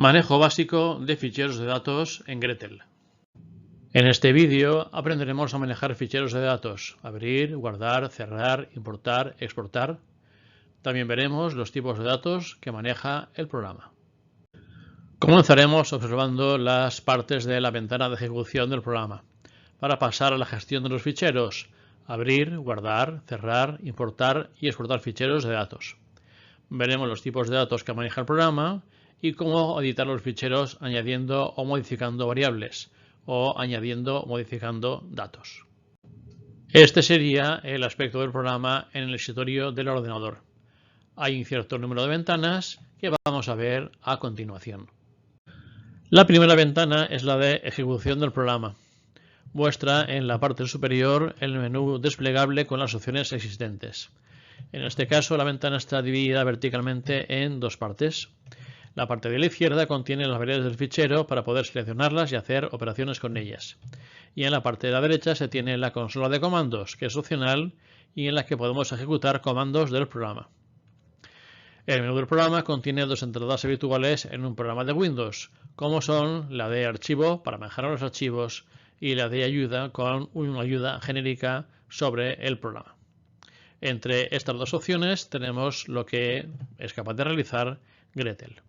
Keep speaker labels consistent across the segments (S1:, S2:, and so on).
S1: Manejo básico de ficheros de datos en Gretel. En este vídeo aprenderemos a manejar ficheros de datos, abrir, guardar, cerrar, importar, exportar. También veremos los tipos de datos que maneja el programa. Comenzaremos observando las partes de la ventana de ejecución del programa. Para pasar a la gestión de los ficheros, abrir, guardar, cerrar, importar y exportar ficheros de datos. Veremos los tipos de datos que maneja el programa y cómo editar los ficheros añadiendo o modificando variables o añadiendo o modificando datos. Este sería el aspecto del programa en el escritorio del ordenador. Hay un cierto número de ventanas que vamos a ver a continuación. La primera ventana es la de ejecución del programa. Muestra en la parte superior el menú desplegable con las opciones existentes. En este caso, la ventana está dividida verticalmente en dos partes. La parte de la izquierda contiene las variables del fichero para poder seleccionarlas y hacer operaciones con ellas. Y en la parte de la derecha se tiene la consola de comandos, que es opcional y en la que podemos ejecutar comandos del programa. El menú del programa contiene dos entradas habituales en un programa de Windows, como son la de archivo para manejar los archivos y la de ayuda con una ayuda genérica sobre el programa. Entre estas dos opciones tenemos lo que es capaz de realizar Gretel.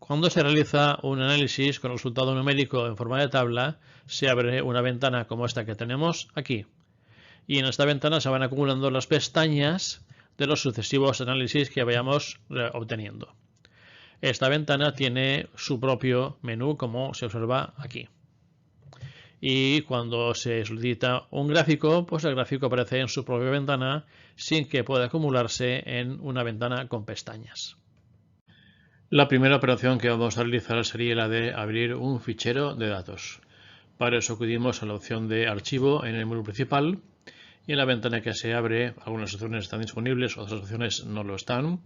S1: Cuando se realiza un análisis con resultado numérico en forma de tabla, se abre una ventana como esta que tenemos aquí. Y en esta ventana se van acumulando las pestañas de los sucesivos análisis que vayamos obteniendo. Esta ventana tiene su propio menú, como se observa aquí. Y cuando se solicita un gráfico, pues el gráfico aparece en su propia ventana sin que pueda acumularse en una ventana con pestañas. La primera operación que vamos a realizar sería la de abrir un fichero de datos. Para eso acudimos a la opción de archivo en el menú principal y en la ventana que se abre algunas opciones están disponibles, otras opciones no lo están.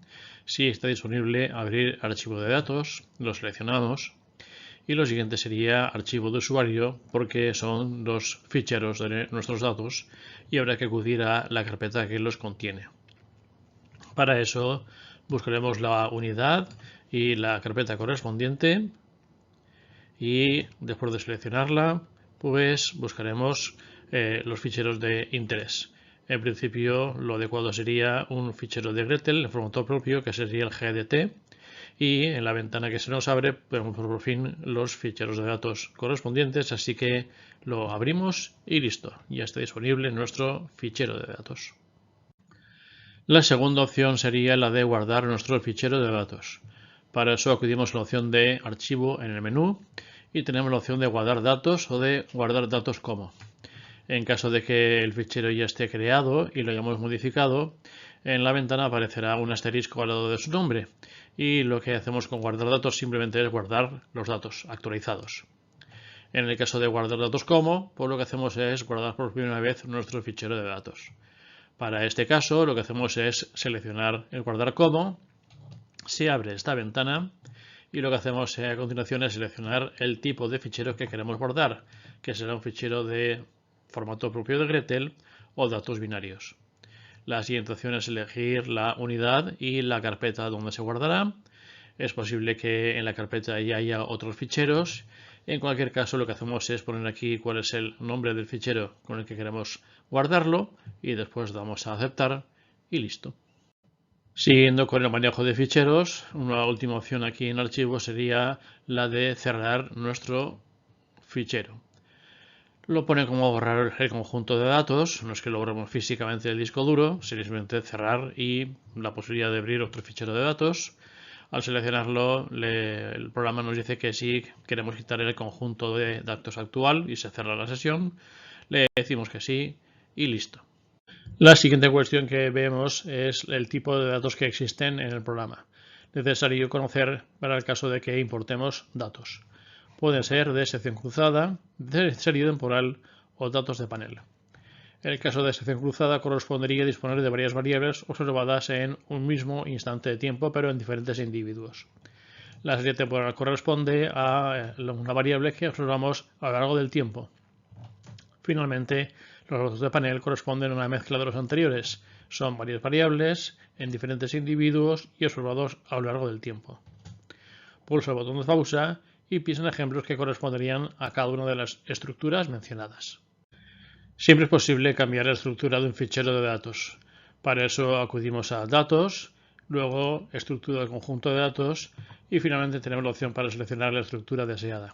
S1: Si está disponible abrir archivo de datos, lo seleccionamos. Y lo siguiente sería archivo de usuario porque son los ficheros de nuestros datos y habrá que acudir a la carpeta que los contiene. Para eso buscaremos la unidad y la carpeta correspondiente y después de seleccionarla pues buscaremos los ficheros de interés. En principio lo adecuado sería un fichero de Gretel en formato propio que sería el GDT. Y en la ventana que se nos abre vemos por fin los ficheros de datos correspondientes, así que lo abrimos y listo, ya está disponible nuestro fichero de datos. La segunda opción sería la de guardar nuestro fichero de datos. Para eso acudimos a la opción de archivo en el menú y tenemos la opción de guardar datos o de guardar datos como. En caso de que el fichero ya esté creado y lo hayamos modificado, en la ventana aparecerá un asterisco al lado de su nombre y lo que hacemos con guardar datos simplemente es guardar los datos actualizados. En el caso de guardar datos como, pues lo que hacemos es guardar por primera vez nuestro fichero de datos. Para este caso lo que hacemos es seleccionar el guardar como, se abre esta ventana y lo que hacemos a continuación es seleccionar el tipo de fichero que queremos guardar, que será un fichero de formato propio de Gretel o datos binarios. La siguiente opción es elegir la unidad y la carpeta donde se guardará. Es posible que en la carpeta ya haya otros ficheros. En cualquier caso lo que hacemos es poner aquí cuál es el nombre del fichero con el que queremos guardarlo y después damos a aceptar y listo. Siguiendo con el manejo de ficheros, una última opción aquí en archivo sería la de cerrar nuestro fichero. Lo pone como borrar el conjunto de datos, no es que lo borremos físicamente del disco duro, simplemente cerrar y la posibilidad de abrir otro fichero de datos. Al seleccionarlo, el programa nos dice que sí queremos quitar el conjunto de datos actual y se cierra la sesión. Le decimos que sí y listo. La siguiente cuestión que vemos es el tipo de datos que existen en el programa. Necesario conocer para el caso de que importemos datos. Pueden ser de sección cruzada, de serie temporal o datos de panel. En el caso de sección cruzada correspondería disponer de varias variables observadas en un mismo instante de tiempo pero en diferentes individuos. La serie temporal corresponde a una variable que observamos a lo largo del tiempo. Finalmente, los datos de panel corresponden a una mezcla de los anteriores. Son varias variables en diferentes individuos y observados a lo largo del tiempo. pulsa el botón de pausa y piensa en ejemplos que corresponderían a cada una de las estructuras mencionadas. Siempre es posible cambiar la estructura de un fichero de datos. Para eso acudimos a Datos, luego Estructura del conjunto de datos y finalmente tenemos la opción para seleccionar la estructura deseada.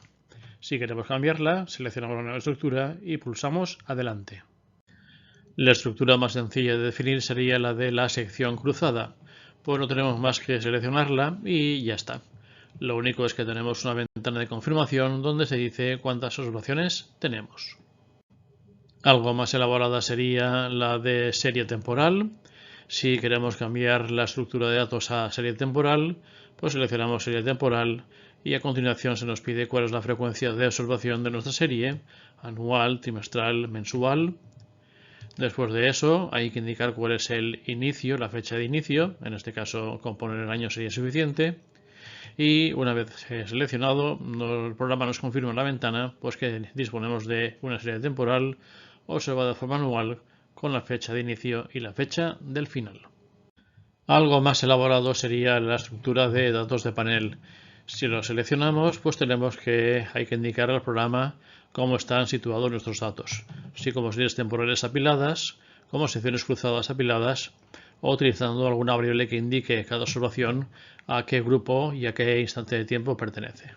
S1: Si queremos cambiarla, seleccionamos la nueva estructura y pulsamos Adelante. La estructura más sencilla de definir sería la de la sección cruzada, pues no tenemos más que seleccionarla y ya está. Lo único es que tenemos una ventana de confirmación donde se dice cuántas observaciones tenemos. Algo más elaborada sería la de serie temporal. Si queremos cambiar la estructura de datos a serie temporal, pues seleccionamos serie temporal y a continuación se nos pide cuál es la frecuencia de observación de nuestra serie, anual, trimestral, mensual. Después de eso hay que indicar cuál es el inicio, la fecha de inicio, en este caso con poner el año sería suficiente. Y una vez seleccionado, el programa nos confirma en la ventana pues que disponemos de una serie temporal observada de forma anual con la fecha de inicio y la fecha del final. Algo más elaborado sería la estructura de datos de panel. Si lo seleccionamos, pues hay que indicar al programa cómo están situados nuestros datos, así como series temporales apiladas, como secciones cruzadas apiladas, o utilizando alguna variable que indique cada observación a qué grupo y a qué instante de tiempo pertenece.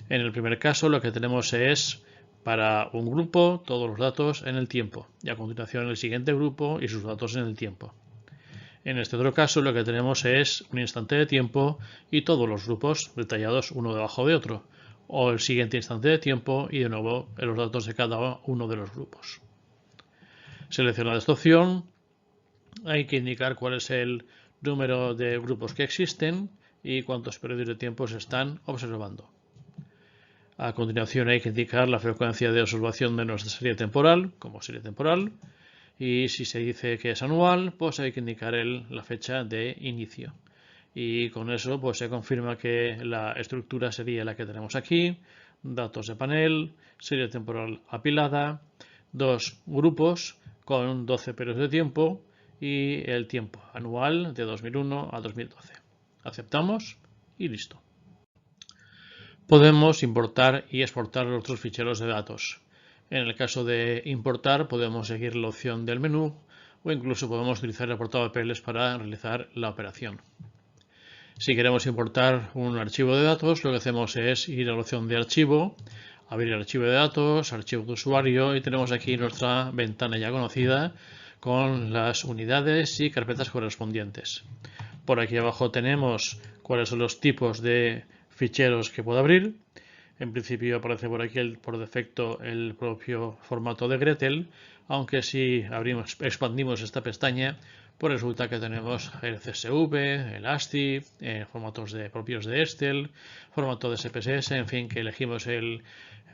S1: En el primer caso lo que tenemos es para un grupo todos los datos en el tiempo y a continuación el siguiente grupo y sus datos en el tiempo. En este otro caso lo que tenemos es un instante de tiempo y todos los grupos detallados uno debajo de otro, o el siguiente instante de tiempo y de nuevo los datos de cada uno de los grupos. Seleccionada esta opción, hay que indicar cuál es el número de grupos que existen y cuántos periodos de tiempo se están observando. A continuación hay que indicar la frecuencia de observación de nuestra serie temporal como serie temporal y si se dice que es anual, pues hay que indicar la fecha de inicio. Y con eso pues se confirma que la estructura sería la que tenemos aquí, datos de panel, serie temporal apilada, dos grupos con 12 periodos de tiempo y el tiempo anual de 2001 a 2012. Aceptamos y listo. Podemos importar y exportar nuestros ficheros de datos. En el caso de importar podemos seguir la opción del menú o incluso podemos utilizar el portapapeles para realizar la operación. Si queremos importar un archivo de datos, lo que hacemos es ir a la opción de archivo, abrir el archivo de datos, archivo de usuario y tenemos aquí nuestra ventana ya conocida con las unidades y carpetas correspondientes. Por aquí abajo tenemos cuáles son los tipos de ficheros que puedo abrir. En principio aparece por aquí por defecto el propio formato de Gretel, aunque si expandimos esta pestaña, pues resulta que tenemos el CSV, el ASCII, formatos propios de Excel, formato de SPSS, en fin, que elegimos el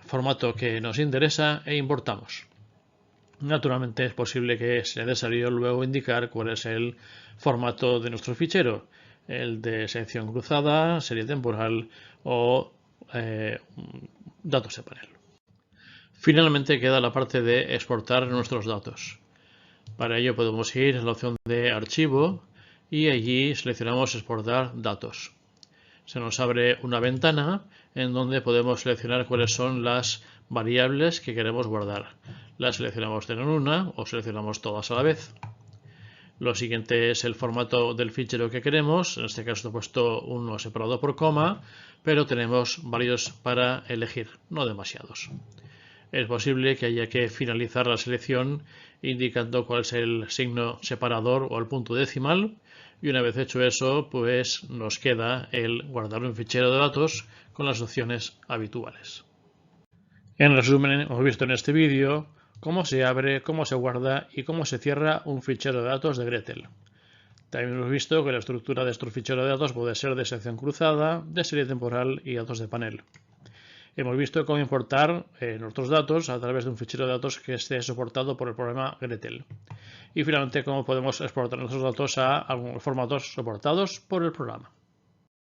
S1: formato que nos interesa e importamos. Naturalmente es posible que sea necesario luego indicar cuál es el formato de nuestro fichero, el de sección cruzada, serie temporal o datos de panel. Finalmente queda la parte de exportar nuestros datos. Para ello podemos ir a la opción de archivo y allí seleccionamos exportar datos. Se nos abre una ventana en donde podemos seleccionar cuáles son las variables que queremos guardar. Las seleccionamos de una o seleccionamos todas a la vez. Lo siguiente es el formato del fichero que queremos. En este caso he puesto uno separado por coma, pero tenemos varios para elegir, no demasiados. Es posible que haya que finalizar la selección indicando cuál es el signo separador o el punto decimal y una vez hecho eso pues nos queda el guardar un fichero de datos con las opciones habituales. En resumen, hemos visto en este vídeo cómo se abre, cómo se guarda y cómo se cierra un fichero de datos de Gretel. También hemos visto que la estructura de nuestro fichero de datos puede ser de sección cruzada, de serie temporal y datos de panel. Hemos visto cómo importar nuestros datos a través de un fichero de datos que esté soportado por el programa Gretel. Y finalmente cómo podemos exportar nuestros datos a algunos formatos soportados por el programa.